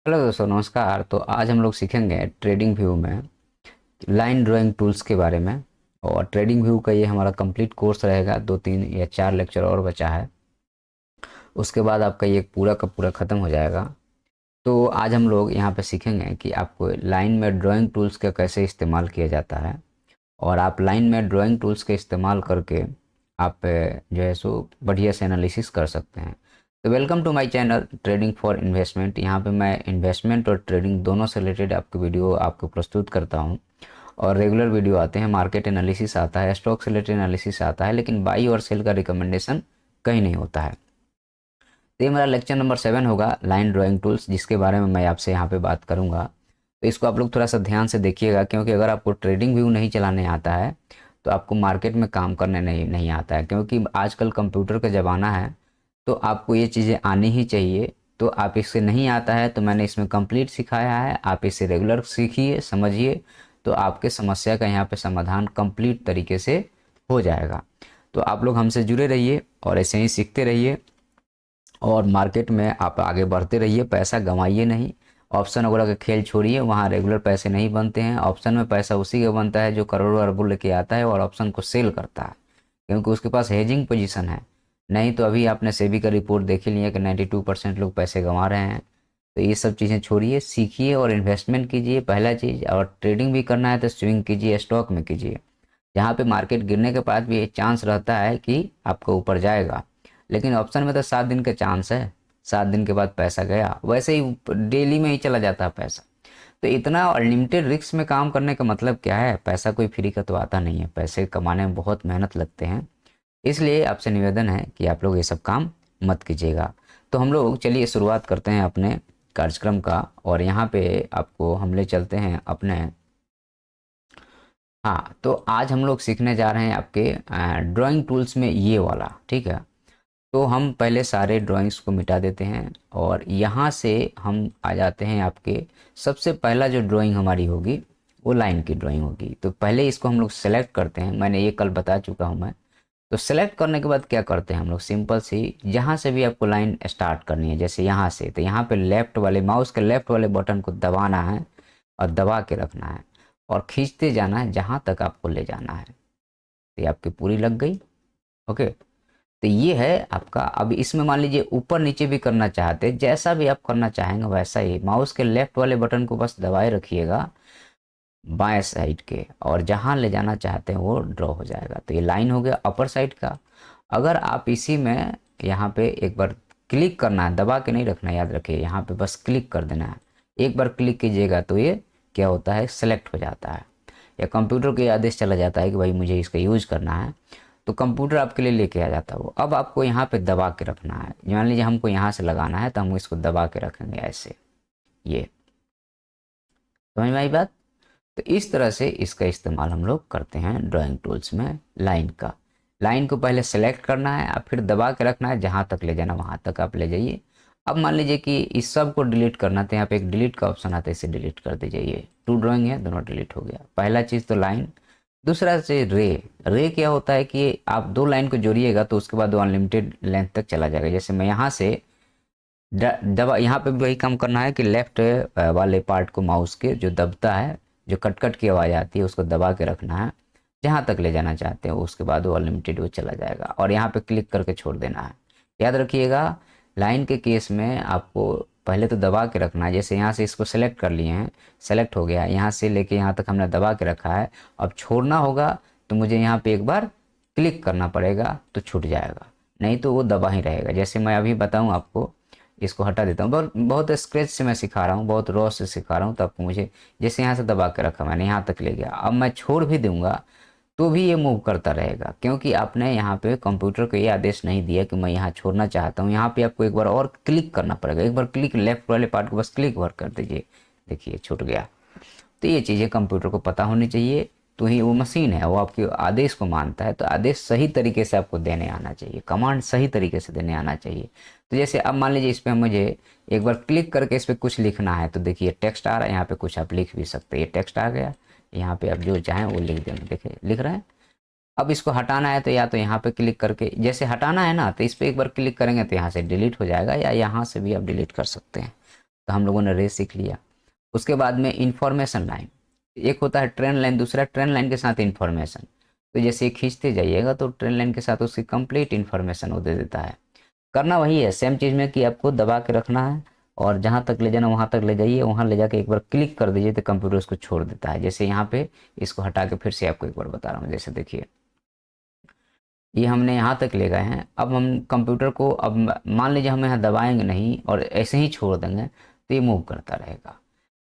Hello दोस्तों, नमस्कार। तो आज हम लोग सीखेंगे ट्रेडिंग व्यू में लाइन ड्राइंग टूल्स के बारे में। और ट्रेडिंग व्यू का ये हमारा कंप्लीट कोर्स रहेगा। 2 3 या 4 लेक्चर और बचा है, उसके बाद आपका ये पूरा का पूरा ख़त्म हो जाएगा। तो आज हम लोग यहाँ पे सीखेंगे कि आपको लाइन में ड्राइंग टूल्स का कैसे इस्तेमाल किया जाता है, और आप लाइन में ड्राइंग टूल्स का इस्तेमाल करके आप जो है सो बढ़िया से एनालिसिस कर सकते हैं। तो welcome to my channel trading for investment. यहाँ पे मैं इन्वेस्टमेंट और ट्रेडिंग दोनों से रिलेटेड आपके वीडियो आपको प्रस्तुत करता हूँ। और रेगुलर वीडियो आते हैं, मार्केट एनालिसिस आता है, स्टॉक से रिलेटेड एनालिसिस आता है, लेकिन बाई और सेल का रिकमेंडेशन कहीं नहीं होता है। तो ये मेरा लेक्चर नंबर 7 होगा, लाइन ड्राइंग टूल्स, जिसके बारे में मैं आपसे यहाँ पे बात करूँगा। तो इसको आप लोग थोड़ा सा ध्यान से देखिएगा, क्योंकि अगर आपको ट्रेडिंग व्यू नहीं चलाने आता है तो आपको मार्केट में काम करने नहीं आता है। क्योंकि आजकल कंप्यूटर का ज़माना है, तो आपको ये चीज़ें आनी ही चाहिए। तो आप इससे नहीं आता है तो मैंने इसमें कंप्लीट सिखाया है, आप इसे रेगुलर सीखिए, समझिए, तो आपके समस्या का यहाँ पे समाधान कंप्लीट तरीके से हो जाएगा। तो आप लोग हमसे जुड़े रहिए और ऐसे ही सीखते रहिए, और मार्केट में आप आगे बढ़ते रहिए, पैसा गंवाइए नहीं। ऑप्शन वगैरह का खेल छोड़िए, वहाँ रेगुलर पैसे नहीं बनते हैं। ऑप्शन में पैसा उसी का बनता है जो करोड़ों अरबों लेके आता है और ऑप्शन को सेल करता है, क्योंकि उसके पास हेजिंग पोजीशन है। नहीं तो अभी आपने सेबी का रिपोर्ट देख ही लिया कि 92% लोग पैसे गंवा रहे हैं। तो ये सब चीज़ें छोड़िए, सीखिए और इन्वेस्टमेंट कीजिए पहला चीज़। और ट्रेडिंग भी करना है तो स्विंग कीजिए, स्टॉक में कीजिए, जहाँ पे मार्केट गिरने के बाद भी एक चांस रहता है कि आपको ऊपर जाएगा। लेकिन ऑप्शन में तो 7 दिन का चांस है, 7 दिन के बाद पैसा गया, वैसे ही डेली में ही चला जाता है पैसा। तो इतना अनलिमिटेड रिस्क में काम करने का मतलब क्या है? पैसा कोई फ्री का तो आता नहीं है, पैसे कमाने में बहुत मेहनत लगते हैं। इसलिए आपसे निवेदन है कि आप लोग ये सब काम मत कीजिएगा। तो हम लोग चलिए शुरुआत करते हैं अपने कार्यक्रम का, और यहाँ पे आपको हम ले चलते हैं अपने। हाँ, तो आज हम लोग सीखने जा रहे हैं आपके ड्राइंग टूल्स में ये वाला, ठीक है। तो हम पहले सारे ड्राइंग्स को मिटा देते हैं और यहाँ से हम आ जाते हैं आपके। सबसे पहला जो ड्राइंग हमारी होगी वो लाइन की ड्राइंग होगी। तो पहले इसको हम लोग सेलेक्ट करते हैं, मैंने ये कल बता चुका हूँ मैं। तो सेलेक्ट करने के बाद क्या करते हैं हम लोग, सिंपल सी, जहाँ से भी आपको लाइन स्टार्ट करनी है, जैसे यहाँ से, तो यहाँ पे लेफ्ट वाले माउस के लेफ्ट वाले बटन को दबाना है और दबा के रखना है और खींचते जाना है जहाँ तक आपको ले जाना है। तो ये आपकी पूरी लग गई। ओके, तो ये है आपका। अब इसमें मान लीजिए ऊपर नीचे भी करना चाहते हैं, जैसा भी आप करना चाहेंगे वैसा ही, माउस के लेफ्ट वाले बटन को बस दबाए रखिएगा बाएं साइड के, और जहां ले जाना चाहते हैं वो ड्रॉ हो जाएगा। तो ये लाइन हो गया अपर साइड का। अगर आप इसी में यहाँ पे एक बार क्लिक करना है, दबा के नहीं रखना, याद रखिए, यहाँ पे बस क्लिक कर देना है। एक बार क्लिक कीजिएगा तो ये क्या होता है, सेलेक्ट हो जाता है, या कंप्यूटर को ये आदेश चला जाता है कि भाई मुझे इसका यूज करना है, तो कंप्यूटर आपके लिए लेके आ जाता है वो। अब आपको यहाँ पे दबा के रखना है। मान लीजिए हमको यहाँ से लगाना है तो हम इसको दबा के रखेंगे ऐसे, ये समझ में आई बात। तो इस तरह से इसका इस्तेमाल हम लोग करते हैं ड्राइंग टूल्स में लाइन का। लाइन को पहले सेलेक्ट करना है और फिर दबा के रखना है, जहाँ तक ले जाना वहाँ तक आप ले जाइए। अब मान लीजिए कि इस सब को डिलीट करना, तो यहाँ पे एक डिलीट का ऑप्शन आता है, इसे डिलीट कर दीजिए। ये 2 ड्राइंग है, दोनों डिलीट हो गया। पहला चीज़ तो लाइन, दूसरा से रे। रे क्या होता है कि आप 2 लाइन को जोड़िएगा तो उसके बाद वो अनलिमिटेड लेंथ तक चला जाएगा। जैसे मैं यहाँ से दबा, यहाँ पे भी वही काम करना है कि लेफ्ट वाले पार्ट को माउस के जो दबता है, जो कट कट की आवाज़ आती है, उसको दबा के रखना है, जहाँ तक ले जाना चाहते हो उसके बाद वो अनलिमिटेड वो चला जाएगा, और यहाँ पे क्लिक करके छोड़ देना है। याद रखिएगा, लाइन के केस में आपको पहले तो दबा के रखना है। जैसे यहाँ से इसको सेलेक्ट कर लिए हैं, सेलेक्ट हो गया, यहाँ से लेके यहाँ तक हमने दबा के रखा है। अब छोड़ना होगा तो मुझे यहाँ पे एक बार क्लिक करना पड़ेगा तो छूट जाएगा, नहीं तो वो दबा ही रहेगा। जैसे मैं अभी बताऊँ आपको, इसको हटा देता हूँ। बहुत बहुत स्क्रैच से मैं सिखा रहा हूँ, बहुत रॉ से सिखा रहा हूँ, तो आपको मुझे जैसे यहाँ से दबा के रखा मैंने, यहाँ तक ले गया। अब मैं छोड़ भी दूंगा तो भी ये मूव करता रहेगा, क्योंकि आपने यहाँ पे कंप्यूटर को ये आदेश नहीं दिया कि मैं यहाँ छोड़ना चाहता हूँ। यहाँ पे आपको एक बार और क्लिक करना पड़ेगा, एक बार क्लिक, लेफ्ट वाले पार्ट को बस क्लिक भर कर दीजिए, देखिए छूट गया। तो ये चीज़ें कंप्यूटर को पता होनी चाहिए, तो ही वो मशीन है, वो आपके आदेश को मानता है। तो आदेश सही तरीके से आपको देने आना चाहिए, कमांड सही तरीके से देने आना चाहिए। तो जैसे अब मान लीजिए इस पर मुझे एक बार क्लिक करके इस पर कुछ लिखना है, तो देखिए टेक्स्ट आ रहा है, यहाँ पे कुछ आप लिख भी सकते हैं। ये टेक्स्ट आ गया, यहाँ पे आप जो चाहें वो लिख देंगे, देखिए लिख रहे हैं। अब इसको हटाना है तो या तो यहाँ पे क्लिक करके, जैसे हटाना है ना, तो इस पर एक बार क्लिक करेंगे तो यहाँ से डिलीट हो जाएगा, या यहाँ से भी आप डिलीट कर सकते हैं। तो हम लोगों ने रे सीख लिया। उसके बाद में इंफॉर्मेशन लाइन, एक होता है ट्रेंड लाइन, दूसरा ट्रेंड लाइन के साथ इंफॉर्मेशन। तो जैसे खींचते जाइएगा तो ट्रेंड लाइन के साथ उसकी कंप्लीट इन्फॉर्मेशन वो दे देता है। करना वही है सेम चीज़ में कि आपको दबा के रखना है और जहाँ तक ले जाना वहाँ तक ले जाइए, वहाँ ले जाके एक बार क्लिक कर दीजिए तो कंप्यूटर उसको छोड़ देता है। जैसे यहाँ पे इसको हटा के फिर से आपको एक बार बता रहा हूँ, जैसे देखिए ये हमने यहाँ तक ले गए हैं। अब हम कंप्यूटर को, अब मान लीजिए हम यहाँ दबाएंगे नहीं और ऐसे ही छोड़ देंगे तो ये मूव करता रहेगा।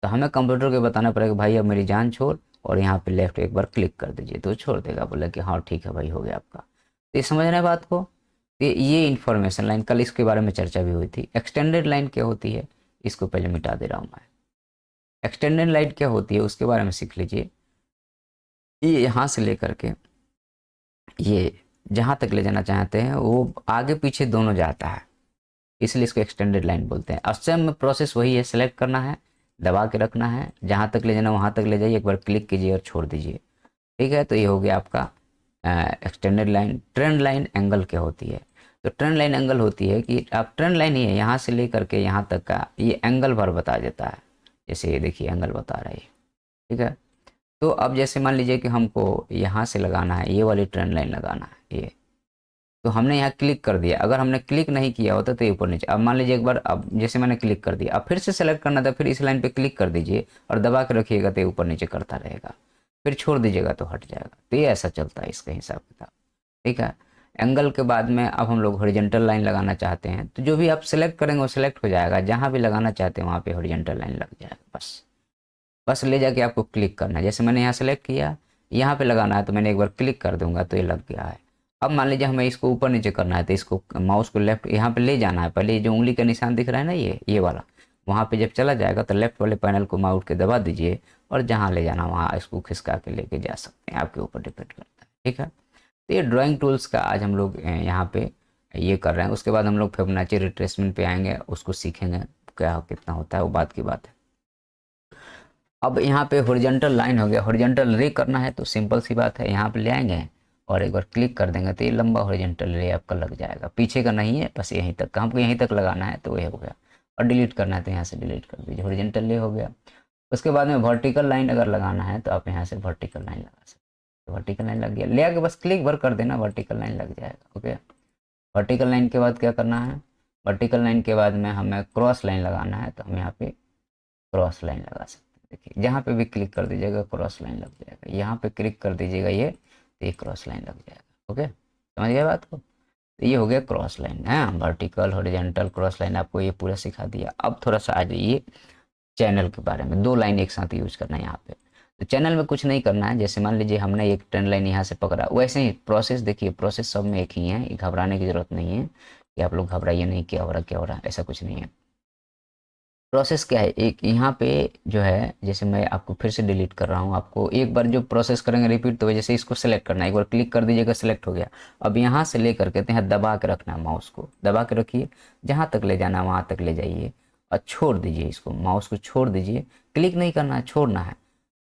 तो हमें कंप्यूटर को बताना पड़ेगा भाई अब मेरी जान छोड़, और यहाँ पे लेफ्ट एक बार क्लिक कर दीजिए तो छोड़ देगा, बोला कि हाँ ठीक है भाई हो गया आपका। तो ये समझ रहे हैं बात को। ये इन्फॉर्मेशन लाइन, कल इसके बारे में चर्चा भी हुई थी। एक्सटेंडेड लाइन क्या होती है, इसको पहले मिटा दे रहा हूँ मैं। एक्सटेंडेड लाइन क्या होती है उसके बारे में सीख लीजिए। ये यहाँ से लेकर के ये जहाँ तक ले जाना चाहते हैं वो आगे पीछे दोनों जाता है, इसलिए इसको एक्सटेंडेड लाइन बोलते हैं। सेम में प्रोसेस वही है, सेलेक्ट करना है, दबा के रखना है, जहाँ तक ले जाना वहाँ तक ले जाइए, एक बार क्लिक कीजिए और छोड़ दीजिए। ठीक है, तो ये हो गया आपका extended line. Trend line angle क्या होती है, तो ट्रेंड लाइन एंगल होती है कि आप ट्रेंड लाइन ही है यहाँ से लेकर के यहाँ तक का ये एंगल भर बता देता है। जैसे ये देखिए एंगल बता रहा है, ठीक है। तो अब जैसे मान लीजिए कि हमको यहाँ से लगाना है, ये वाली ट्रेंड लाइन लगाना है ये, तो हमने यहाँ क्लिक कर दिया। अगर हमने क्लिक नहीं किया होता तो ये ऊपर नीचे। अब मान लीजिए एक बार, अब जैसे मैंने क्लिक कर दिया, अब फिर से सेलेक्ट करना था, फिर इस लाइन पे क्लिक कर दीजिए और दबा के रखिएगा तो ये ऊपर नीचे करता रहेगा, फिर छोड़ दीजिएगा तो हट जाएगा। तो ये ऐसा चलता है इसका हिसाब किताब, ठीक है। एंगल के बाद में अब हम लोग हॉरिजॉन्टल लाइन लगाना चाहते हैं, तो जो भी आप सेलेक्ट करेंगे वो सिलेक्ट हो जाएगा, जहाँ भी लगाना चाहते हैं वहाँ पे हॉरिजॉन्टल लाइन लग जाएगा। बस ले जाके आपको क्लिक करना है। जैसे मैंने यहाँ सेलेक्ट किया, यहाँ पे लगाना है तो मैंने एक बार क्लिक कर दूंगा तो ये लग गया है। अब मान लीजिए हमें इसको ऊपर नीचे करना है तो इसको माउस को लेफ्ट यहाँ पे ले जाना है। पहले जो उंगली का निशान दिख रहा है ना ये वाला, वहाँ पे जब चला जाएगा तो लेफ्ट वाले पैनल को माउस के दबा दीजिए और जहाँ ले जाना वहाँ इसको खिसका के लेके जा सकते हैं, आपके ऊपर डिपेंड करता है, ठीक है। तो ये ड्राइंग टूल्स का आज हम लोग यहाँ पे ये कर रहे हैं। उसके बाद हम लोग फिबोनाची रिट्रेसमेंट पे आएंगे, उसको सीखेंगे क्या कितना होता है, वो बात की बात है। अब यहाँ पे हॉरिजॉन्टल लाइन हो गया, हॉरिजॉन्टल रे करना है तो सिंपल सी बात है, यहाँ पे ले आएंगे और एक बार क्लिक कर देंगे तो ये लंबा हॉरिजॉन्टल रे आपका लग जाएगा। पीछे का नहीं है, बस यहीं तक का, हमको यहीं तक लगाना है तो ये हो गया। और डिलीट करना है तो यहाँ से डिलीट कर दीजिए, हॉरिजॉन्टल रे हो गया। उसके बाद में वर्टिकल लाइन अगर लगाना है तो आप यहाँ से वर्टिकल लाइन लगा सकते हैं। वर्टिकल लाइन लग गया, ले आके बस क्लिक भर कर देना, वर्टिकल लाइन लग जाएगा। ओके, वर्टिकल लाइन के बाद क्या करना है, वर्टिकल लाइन के बाद में हमें क्रॉस लाइन लगाना है तो हम यहाँ पे क्रॉस लाइन लगा सकते हैं। देखिए जहाँ पे भी क्लिक कर दीजिएगा क्रॉस लाइन लग जाएगा, यहाँ पे क्लिक कर दीजिएगा ये तो ये क्रॉस लाइन लग जाएगा। ओके, समझ गए बात को। तो ये हो गया क्रॉस लाइन है, वर्टिकल हॉरिजॉन्टल क्रॉस लाइन, आपको ये पूरा सिखा दिया। अब थोड़ा सा आ जाइए चैनल के बारे में। दो लाइन एक साथ यूज करना है यहाँ पे। तो चैनल में कुछ नहीं करना है, जैसे मान लीजिए हमने एक ट्रेंड लाइन यहाँ से पकड़ा, वैसे ही प्रोसेस देखिए, प्रोसेस सब में एक ही है, घबराने की जरूरत नहीं है कि आप लोग घबराइए नहीं क्या हो रहा है, ऐसा कुछ नहीं है। प्रोसेस क्या है, एक यहाँ पे जो है, जैसे मैं आपको फिर से डिलीट कर रहा हूँ, आपको एक बार जो प्रोसेस करेंगे रिपीट, तो जैसे इसको सेलेक्ट करना है, एक बार क्लिक कर दीजिएगा सेलेक्ट हो गया। अब यहाँ से लेकर के यहाँ दबा के रखना है, माउस को दबा के रखिए, जहाँ तक ले जाना है वहाँ तक ले जाइए और छोड़ दीजिए, इसको माउस को छोड़ दीजिए, क्लिक नहीं करना है, छोड़ना है।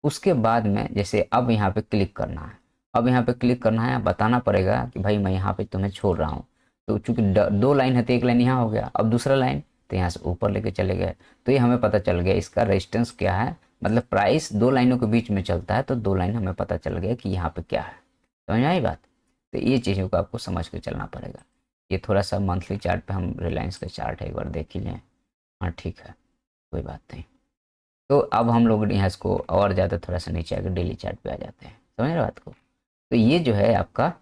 उसके बाद में जैसे अब यहाँ पे क्लिक करना है, अब यहाँ पे क्लिक करना है, बताना पड़ेगा कि भाई मैं यहाँ पे तुम्हें छोड़ रहा हूँ। तो चूंकि दो लाइन है तो एक लाइन यहाँ हो गया, अब दूसरा लाइन तो यहाँ से ऊपर लेके चले गए, तो ये हमें पता चल गया इसका रेजिस्टेंस क्या है, मतलब प्राइस दो लाइनों के बीच में चलता है, तो दो लाइन हमें पता चल गया कि यहाँ पे क्या है। समझ आई बात। तो ये चीज़ों को आपको समझ के चलना पड़ेगा। ये थोड़ा सा मंथली चार्ट पे हम रिलायंस का चार्ट है, एक बार देख ही लें। हाँ ठीक है, कोई बात नहीं। तो अब हम लोग यहाँ इसको और ज़्यादा थोड़ा सा नीचे आकर डेली चार्ट पे आ जाते हैं, समझ रहे बात को। तो ये जो है आपका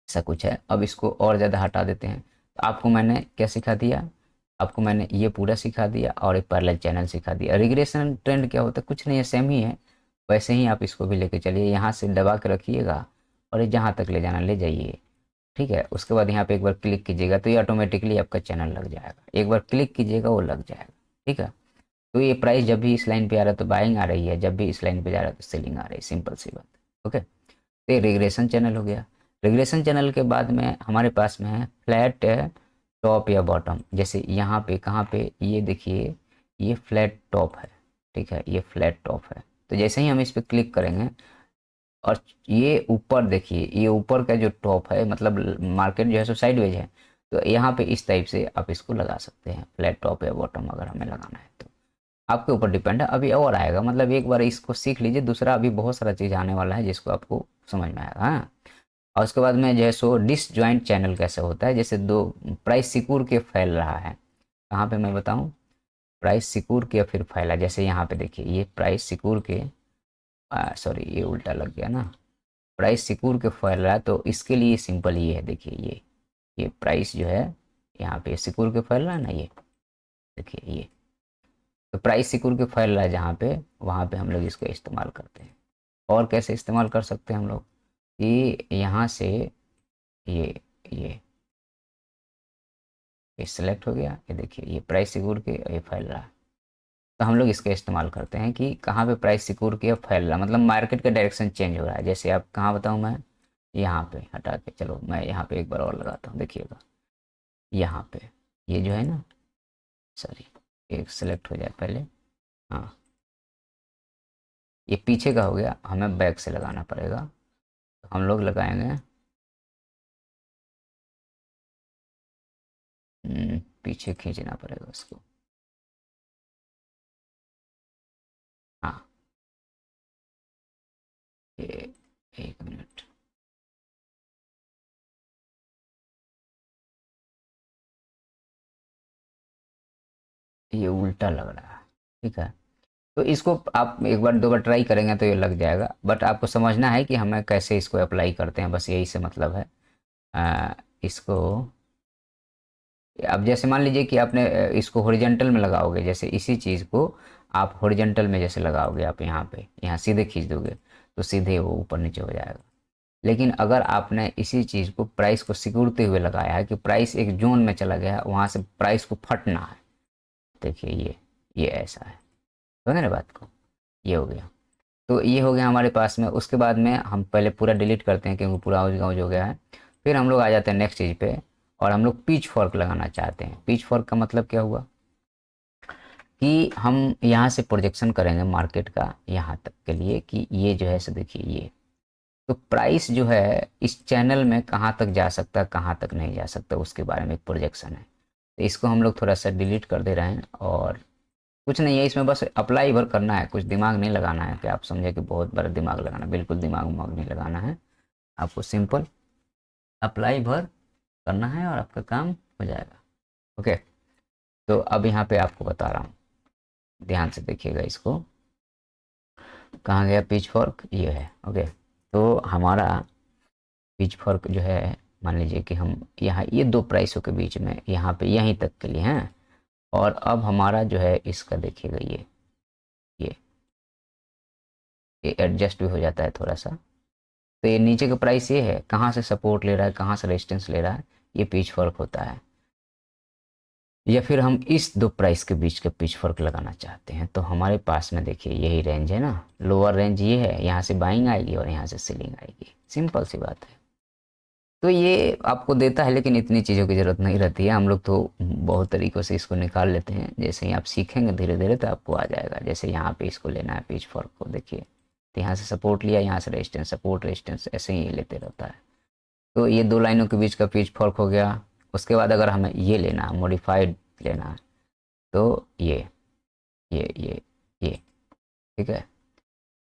ऐसा कुछ है। अब इसको और ज़्यादा हटा देते हैं। तो आपको मैंने क्या सिखा दिया, आपको मैंने ये पूरा सिखा दिया और एक पैरेलल चैनल सिखा दिया। रिग्रेशन ट्रेंड क्या होता है, कुछ नहीं है, सेम ही है, वैसे ही आप इसको भी लेके चलिए। यहाँ से दबा के रखिएगा और ये जहाँ तक ले जाना ले जाइए, ठीक है। उसके बाद यहाँ पे एक बार क्लिक कीजिएगा तो ये ऑटोमेटिकली आपका चैनल लग जाएगा, एक बार क्लिक कीजिएगा वो लग जाएगा, ठीक है। तो ये प्राइस जब भी इस लाइन पे आ रहा है तो बाइंग आ रही है, जब भी इस लाइन पे जा रहा है तो सेलिंग आ रही है, सिंपल सी बात। ओके, तो ये रिग्रेशन चैनल हो गया। रिग्रेशन चैनल के बाद में हमारे पास में है फ्लैट टॉप या बॉटम। जैसे यहाँ पे कहाँ पे, ये देखिए ये फ्लैट टॉप है, ठीक है, ये फ्लैट टॉप है। तो जैसे ही हम इस पर क्लिक करेंगे और ये ऊपर देखिए, ये ऊपर का जो टॉप है, मतलब मार्केट जो है सो साइडवेज है, तो यहाँ पे इस टाइप से आप इसको लगा सकते हैं, फ्लैट टॉप या बॉटम अगर हमें लगाना है तो आपके ऊपर डिपेंड है। अभी और आएगा, मतलब एक बार इसको सीख लीजिए, दूसरा अभी बहुत सारा चीज़ आने वाला है जिसको आपको समझ में आएगा। हाँ, और उसके बाद में जो है सो डिसजॉइंट चैनल कैसे होता है, जैसे दो प्राइस सिकुड़ के फैल रहा है, कहाँ पे मैं बताऊँ, प्राइस सिकुड़ के फिर फैला, जैसे यहाँ पे देखिए ये प्राइस सिकुड़ के, सॉरी ये उल्टा लग गया ना, प्राइस सिकुड़ के फैल रहा है, तो इसके लिए सिंपल ये है, देखिए ये प्राइस जो है यहाँ पे सिकुड़ के फैल रहा है ना, ये देखिए ये, तो प्राइस सिकुड़ के फैल रहा है जहाँ पे, वहाँ पे हम लोग इसको इस्तेमाल करते हैं। और कैसे इस्तेमाल कर सकते हैं हम लोग कि यहाँ से ये ये ये सिलेक्ट हो गया, ये देखिए ये प्राइस सिक्योर के ये फैल रहा है, तो हम लोग इसका इस्तेमाल करते हैं कि कहाँ पे प्राइस सिक्योर के फैल रहा है, मतलब मार्केट का डायरेक्शन चेंज हो रहा है। जैसे आप कहाँ बताऊँ मैं, यहाँ पे हटा के, चलो मैं यहाँ पे एक बार और लगाता हूँ, देखिएगा यहाँ पे ये जो है ना, सॉरी एक सिलेक्ट हो जाए पहले, हाँ ये पीछे का हो गया, हमें बैक से लगाना पड़ेगा, तो हम लोग लगाएंगे पीछे खींचना पड़ेगा उसको, हाँ ये एक मिनट, ये उल्टा लग रहा है, ठीक है। तो इसको आप एक बार दो बार ट्राई करेंगे तो ये लग जाएगा, बट आपको समझना है कि हमें कैसे इसको अप्लाई करते हैं, बस यही से मतलब है। इसको अब जैसे मान लीजिए कि आपने इसको हॉरिजॉन्टल में लगाओगे, जैसे इसी चीज़ को आप हॉरिजॉन्टल में जैसे लगाओगे, आप यहाँ पे यहाँ सीधे खींच दोगे तो सीधे वो ऊपर नीचे हो जाएगा। लेकिन अगर आपने इसी चीज़ को प्राइस को सिकुड़ते हुए लगाया है कि प्राइस एक जोन में चला गया, वहाँ से प्राइस को फटना है, देखिए ये ऐसा है, समझ ना बात को, ये हो गया। तो ये हो गया हमारे पास में। उसके बाद में हम पहले पूरा डिलीट करते हैं क्योंकि पूरा गाँव हो गया है। फिर हम लोग आ जाते हैं नेक्स्ट चीज़ पे, और हम लोग पिच फॉर्क लगाना चाहते हैं। पिच फॉर्क का मतलब क्या हुआ कि हम यहाँ से प्रोजेक्शन करेंगे मार्केट का यहाँ तक के लिए कि ये जो है सो देखिए ये, तो प्राइस जो है इस चैनल में कहाँ तक जा सकता है, कहाँ तक नहीं जा सकता, उसके बारे में एक प्रोजेक्शन है। तो इसको हम लोग थोड़ा सा डिलीट कर दे रहे हैं, और कुछ नहीं है इसमें, बस अप्लाई भर करना है, कुछ दिमाग नहीं लगाना है कि आप समझे कि बहुत बड़ा दिमाग लगाना, बिल्कुल दिमाग उमाग नहीं लगाना है, आपको सिंपल अप्लाई भर करना है और आपका काम हो जाएगा। ओके, तो अब यहाँ पे आपको बता रहा हूँ, ध्यान से देखिएगा इसको, कहाँ गया पिच फॉर्क, ये है। ओके, तो हमारा पिच फॉर्क जो है, मान लीजिए कि हम यहाँ ये दो प्राइसों के बीच में यहाँ पे यहीं तक के लिए हैं, और अब हमारा जो है इसका देखिएगा ये ये एडजस्ट भी हो जाता है थोड़ा सा। तो ये नीचे का प्राइस ये है, कहाँ से सपोर्ट ले रहा है, कहाँ से रेजिस्टेंस ले रहा है, ये पिच फर्क होता है। या फिर हम इस दो प्राइस के बीच का पिच फर्क लगाना चाहते हैं, तो हमारे पास में देखिए यही रेंज है ना, लोअर रेंज ये है, यहाँ से बाइंग आएगी और यहाँ से सेलिंग आएगी, सिंपल सी बात है। तो ये आपको देता है, लेकिन इतनी चीज़ों की ज़रूरत नहीं रहती है, हम लोग तो बहुत तरीक़ों से इसको निकाल लेते हैं। जैसे ही आप सीखेंगे धीरे धीरे तो आपको आ जाएगा। जैसे यहाँ पे इसको लेना है पिच फॉर्क को, देखिए तो यहाँ से सपोर्ट लिया, यहाँ से रेजिस्टेंस, सपोर्ट रेजिस्टेंस, ऐसे ही लेते रहता है। तो ये दो लाइनों के बीच का पिच फॉर्क हो गया। उसके बाद अगर हमें ये लेना है, मॉडिफाइड लेना है, तो ये ठीक है।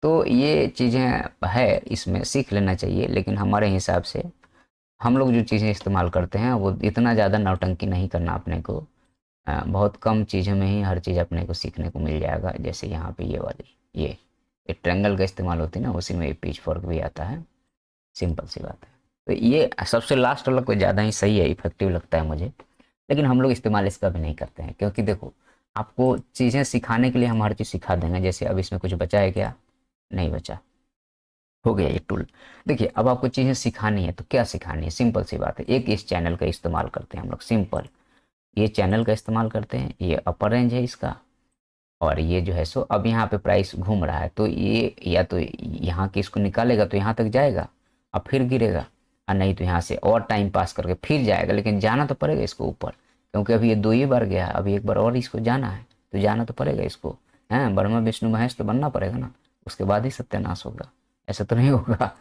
तो ये चीज़ें है, इसमें सीख लेना चाहिए, लेकिन हमारे हिसाब से हम लोग जो चीज़ें इस्तेमाल करते हैं वो इतना ज़्यादा नौटंकी नहीं करना अपने को, बहुत कम चीज़ों में ही हर चीज़ अपने को सीखने को मिल जाएगा। जैसे यहाँ पे ये वाली ये ट्रायंगल का इस्तेमाल होती है ना, उसी में ये पिच फॉर्क भी आता है, सिंपल सी बात है। तो ये सबसे लास्ट वाला कोई ज़्यादा ही सही है, इफेक्टिव लगता है मुझे, लेकिन हम लोग इस्तेमाल इसका भी नहीं करते हैं, क्योंकि देखो आपको चीज़ें सिखाने के लिए हम हर चीज़ सिखा देंगे। जैसे अब इसमें कुछ बचा है क्या, नहीं बचा, हो गया ये टूल। देखिए अब आपको चीज़ें सिखानी है तो क्या सिखानी है, सिंपल सी बात है। एक इस चैनल का इस्तेमाल करते हैं हम लोग, सिंपल ये चैनल का इस्तेमाल करते हैं, ये अपर रेंज है इसका, और ये जो है सो अब यहाँ पे प्राइस घूम रहा है, तो ये या तो यहाँ की इसको निकालेगा तो यहाँ तक जाएगा और फिर गिरेगा, और नहीं तो यहाँ से और टाइम पास करके फिर जाएगा, लेकिन जाना तो पड़ेगा इसको ऊपर, क्योंकि अभी ये दो ही बार गया है, अभी एक बार और इसको जाना है, तो जाना तो पड़ेगा इसको, हैं ब्रह्मा विष्णु महेश तो बनना पड़ेगा ना, उसके बाद ही सत्यानाश होगा, ऐसा तो नहीं होगा।